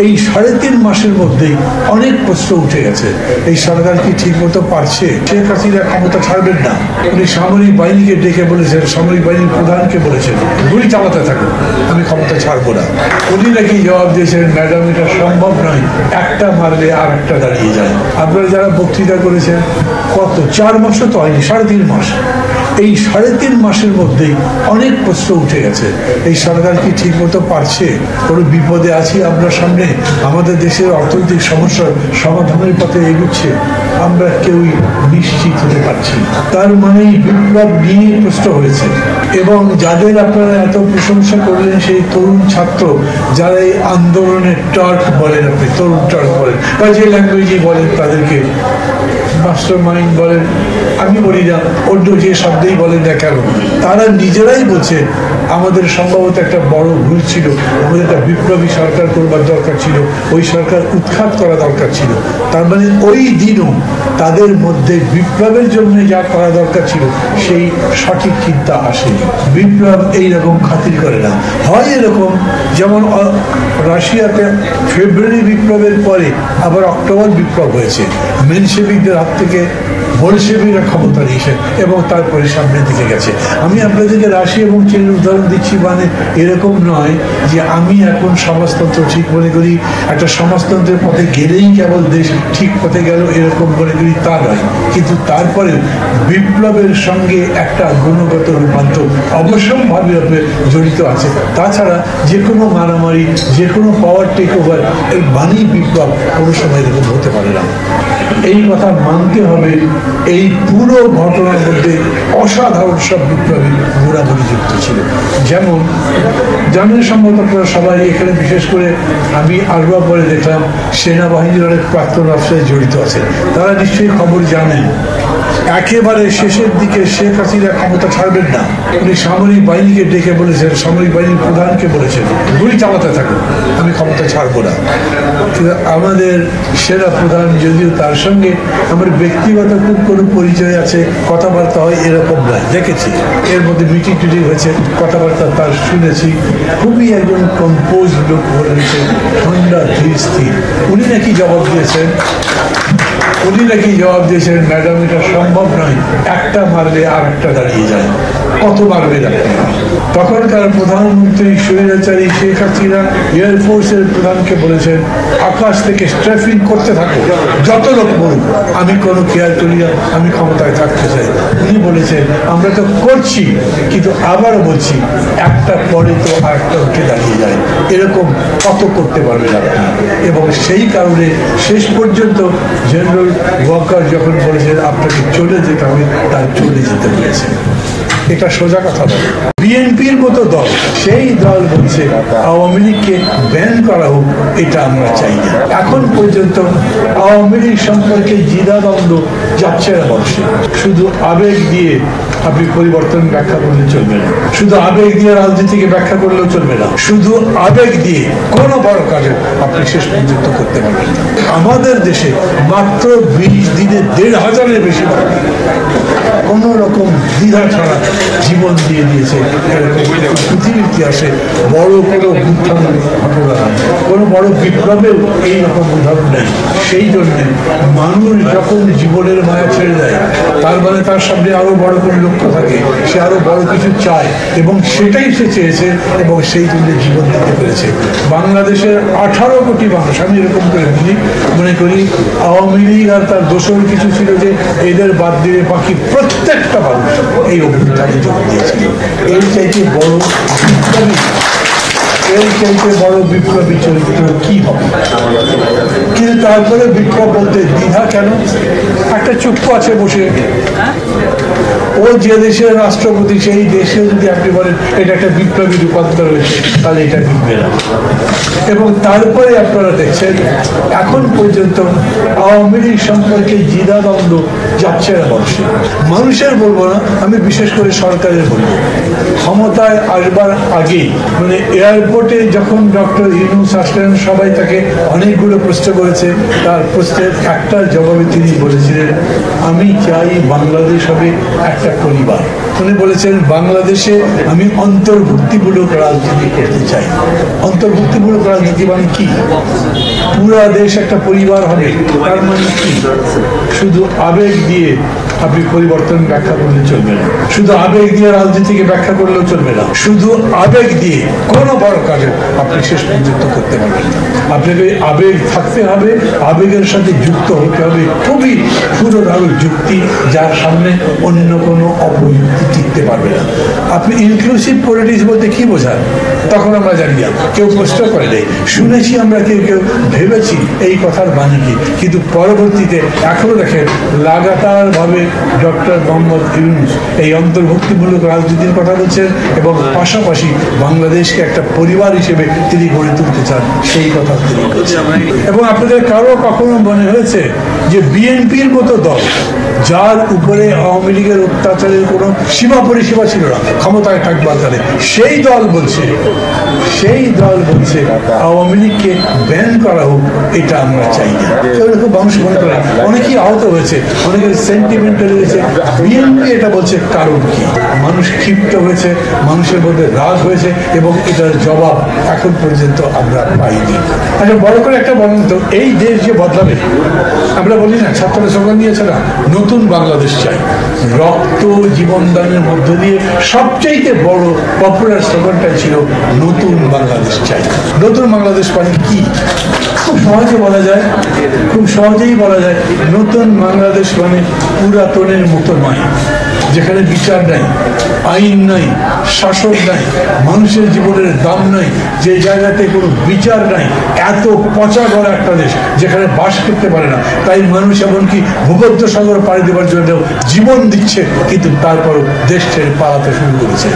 এই ৩.৫ মাসের মধ্যেই অনেক প্রশ্ন উঠে গেছে। এই সরকার কি ঠিক মতো পারছে? শেখ হাসিনা ক্ষমতা ছাড়বেন না। উনি সামরিক বাহিনীকে ডেকে বলেছেন, সামরিক বাহিনীর প্রধানকে বলেছেন গুলি চালাতে থাকুন, আমি ক্ষমতা ছাড়বো না। উনি নাকি জবাব দিয়েছেন, ম্যাডাম এটা সম্ভব নয়, একটা মারলে আর একটা দাঁড়িয়ে যায়। আপনারা যারা বক্তৃতা করেছেন, কত 4 মাসও তো হয়নি, ৩.৫ মাস। এই ৩.৫ মাসের মধ্যেই অনেক প্রশ্ন উঠে গেছে। এই সরকার কি ঠিক মতো পারছে? কোনো বিপদে আছি আমরা সামনে? আমাদের দেশের অর্থনৈতিক সমস্যার সমাধানের পথে এগুচ্ছে? আমরা কেউই নিশ্চিত হতে পারছি। তার মানেই বিপ্লব নিয়ে প্রশ্ন হয়েছে। এবং যাদের আপনারা এত প্রশংসা করলেন, সেই তরুণ ছাত্র যারা এই আন্দোলনের টার্ক বলেন, আপনি তরুণ টার্ক বলেন বা যে ল্যাঙ্গুয়েজে বলেন, তাদেরকে মাস্টার মাইন্ড বলেন, আমি বলি না, অন্য যে শব্দেই বলেন না কেন, তারা নিজেরাই বলছেন আমাদের সম্ভবত একটা বড় ভুল ছিল, আমাদের একটা বিপ্লবী সরকার করবার দরকার ছিল, ওই সরকার উৎখাত করা দরকার ছিল। তার মানে ওই দিনও তাদের মধ্যে বিপ্লবের জন্য যা করা দরকার ছিল সেই সঠিক চিন্তা আসেনি। বিপ্লব এইরকম খাতির করে না। হয় এরকম যেমন রাশিয়াতে ফেব্রুয়ারি বিপ্লবের পরে আবার অক্টোবর বিপ্লব হয়েছে, মেনশেভিকদের হাত থেকে বলশেভিকরা ক্ষমতা নিয়েছে এবং তারপরে সামনের দিকে গেছে। আমি আপনাদেরকে রাশিয়া এবং চীনের উদাহরণ দিচ্ছি, মানে এরকম নয় যে আমি এখন সমাজতন্ত্র ঠিক মনে করি, একটা সমাজতন্ত্রের পথে গেলেই কেবল দেশ ঠিক পথে গেল এরকম মনে করি, তা নয়। কিন্তু তারপরে বিপ্লবের সঙ্গে একটা গুণগত রূপান্তর অবশ্যম্ভাবী জড়িত আছে। তাছাড়া যে কোনো মারামারি, যে কোনো পাওয়ার টেক ওভার এর বাণী বিপ্লব কোনো সময় এরকম হতে পারে না। এই কথা মানতে হবে। এই পুরো ঘটনার মধ্যে অসাধারণ সব বিপ্লবী ঘোরাঘুরি যুক্ত ছিল। যেমন জানেন সম্ভবত আপনারা সবাই এখানে, বিশেষ করে আমি আসবার পরে দেখলাম সেনাবাহিনীর অনেক প্রাক্তন অফিসার জড়িত আছে। তারা নিশ্চয়ই খবর জানেন একেবারে শেষের দিকে শেখ হাসিনা ক্ষমতা ছাড়বেন না। উনি সামরিক বাহিনীকে ডেকে বলেছেন, সামরিক বাহিনীর প্রধানকে বলেছেন গুলি চালাতে থাকুন, আমি ক্ষমতা ছাড়বো না। কিন্তু আমাদের সেনা প্রধান, যদিও তার সঙ্গে আমার ব্যক্তিগত খুব কোনো পরিচয় আছে, কথাবার্তা হয় এরকম নয়, দেখেছি এর মধ্যে মিটিং টিটিং হয়েছে, কথাবার্তা তার শুনেছি, খুবই একজন কম্পোজ লোক বলেছে, ঠান্ডা ধীর স্থির। উনি নাকি জবাব দিয়েছেন, ম্যাডাম এটা সম্ভব নয়, একটা মারলে আর একটা দাঁড়িয়ে যায়, কত মারবে না। তখনকার প্রধানমন্ত্রী স্বৈরাচারী শেখ হাসিনা এয়ারফোর্সের প্রধানকে বলেছেন আকাশ থেকে স্ট্রাফিং করতে থাকো, যত লোক মরুক, আমি কোনো কেয়ার করি না, আমি ক্ষমতায় থাকতে চাই। উনি বলেছেন আমরা তো করছি, কিন্তু আবারও বলছি একটা পরে তো আর একটা উঠে দাঁড়িয়ে যায়, এরকম কত করতে পারবেন আপনি। এবং সেই কারণে শেষ পর্যন্ত জেনারেল ওয়াকার যখন বলেছেন আপনাকে চলে যেতে হবে, তার চলে যেতে বলেছে। এটা সোজা কথা নয়। বিএনপির মতো দল, সেই দল বলছে আওয়ামী লীগকে ব্যান করা হোক, এটা আমরা চাই না। এখন পর্যন্ত আওয়ামী লীগ সম্পর্কে দ্বিধাদ্বন্দ্ব যাচ্ছে না বর্ষে। শুধু আবেগ দিয়ে আপনি পরিবর্তন ব্যাখ্যা করলে চলবে না, শুধু আবেগ দিয়ে রাজনীতিকে ব্যাখ্যা করলেও চলবে না, শুধু আবেগ দিয়ে কোনো বড় কাজে আপনি শেষ পর্যন্ত করতে পারবেন না। আমাদের দেশে মাত্র 20 দিনে 1,500-এর বেশি কোন রকম দ্বিধা ছাড়া জীবন দিয়ে দিয়েছে। পৃথিবীর ইতিহাসে বড় কোনো উত্থান ঘটনা, কোনো বড় বিপ্লবের এইরকম উদাহরণ নেই। সেই জন্যে মানুষ যখন জীবনের মায়া ছেড়ে দেয়, তার মানে তার সামনে আরো বড় কোনো লক্ষ্য থাকে, সে আরো বড় কিছু চায় এবং সেটাই সে চেয়েছে এবং সেই জন্য জীবন দিতে পেরেছে। বাংলাদেশের 18 কোটি মানুষ, আমি এরকম করে মনে করি আওয়ামী লীগ আর তার দোষর কিছু ছিল যে এদের বাদ দিয়ে বাকি প্রত্যেকটা মানুষ এই অভ্যুত্থানে যোগ দিয়েছিল। এর চাইতে বড় বিপ্লবী চরিত্র কি হবে? কিন্তু তারপরে বিপ্লব বলতে দ্বিধা কেন? একটা চুপ আছে বসে, ও যে দেশের রাষ্ট্রপতি, সেই দেশে যদি আপনি বলেন এটা একটা বিপ্লবী রূপান্তর হয়েছে, তাহলে এটা বিকবে না। এবং তারপরে আপনারা দেখছেন এখন পর্যন্ত আওয়ামী লীগ সম্পর্কে দ্বিধাদ্বন্দ্ব যাচ্ছে না বর্ষে। মানুষের বলবো না, আমি বিশেষ করে সরকারের বলবো। ক্ষমতায় আসবার আগে মানে এয়ারপোর্টে যখন ডক্টর ইউনূস আসলেন, সবাই তাকে অনেকগুলো প্রশ্ন করেছে, তার প্রশ্নের একটা জবাবে তিনি বলেছিলেন আমি চাই বাংলাদেশ হবে একটা একটা পরিবার। উনি বলেছেন বাংলাদেশে আমি অন্তর্ভুক্তিমূলক রাজনীতি করতে চাই। অন্তর্ভুক্তিমূলক রাজনীতি মানে কি? পুরা দেশ একটা পরিবার হবে, তার মানে কি? শুধু আবেগ দিয়ে আপনি পরিবর্তন ব্যাখ্যা করলে চলবে না, শুধু আবেগ দিয়ে রাজনীতিকে ব্যাখ্যা করলেও চলবে না, শুধু আবেগ দিয়ে কোনো বড় কাজে আপনি শেষ পর্যন্ত করতে পারবেন না। আপনাকে আবেগ থাকতে হবে, আবেগের সাথে যুক্ত হতে হবে খুবই সুদৃঢ় যুক্তি, যার সামনে অন্য কোনো অপযুক্তি টিকতে পারবে না। আপনি ইনক্লুসিভ পলিটিক্স বলতে কি বোঝান? তখন আমরা জানি না, কেউ প্রশ্ন করে নেই, শুনেছি আমরা, কেউ কেউ ভেবেছি এই কথার মানে কি, কিন্তু পরবর্তীতে এখনো দেখেন লাগাতার ভাবে ডক্টর মোহাম্মদ ইউনূস এই অন্তর্ভুক্তিমূলক রাজনীতির কথা বলছেন এবং পাশাপাশি বাংলাদেশকে একটা পরিবার হিসেবে তিনি গড়ে তুলতে চান, সেই কথা তিনি বলছেন। এবং আপনাদের কারো কখনো মনে হয়েছে যে বিএনপির মতো দল, যার উপরে আওয়ামী লীগের অত্যাচারের কোনো সীমা পরিসীমা ছিল না ক্ষমতায় থাকবার কালে, সেই দল বলছে আওয়ামী লীগকে ব্যান করা হোক, এটা আমরা চাই না। খুব মানুষ মনে করে, অনেকেই আহত হয়েছে, অনেকের সেন্টিমেন্টাল হয়েছে। বিএনপি এটা বলছে কারণ কি? মানুষ ক্ষিপ্ত হয়েছে, মানুষের মধ্যে রাগ হয়েছে এবং এটার জবাব এখন পর্যন্ত আমরা পাইনি। আচ্ছা, বড় করে একটা বলেন তো, এই দেশ যে বদলাবে, আমরা বলি না, ছাত্ররা স্লোগান দিয়েছে না, নতুন বাংলাদেশ চাই। রক্ত জীবনদানের মধ্য দিয়ে সবচাইতে বড় পপুলার স্লোগানটা ছিল নতুন বাংলাদেশ চাই। নতুন বাংলাদেশ মানে কি? খুব সহজে বলা যায়, খুব সহজেই বলা যায়, নতুন বাংলাদেশ মানে পুরাতনের মতো নয়, যেখানে বিচার নাই, আইন নাই, শাসন নাই, মানুষের জীবনের দাম নাই, যে জায়গাতে কোনো বিচার নাই, এত পচা গড়া একটা দেশ যেখানে বাস করতে পারে না। তাই মানুষ এমনকি ভূমধ্য সাগর পাড়ি দেওয়ার জন্য জীবন দিচ্ছে, কিন্তু তারপরও দেশ ছেড়ে পালাতে শুরু করেছে।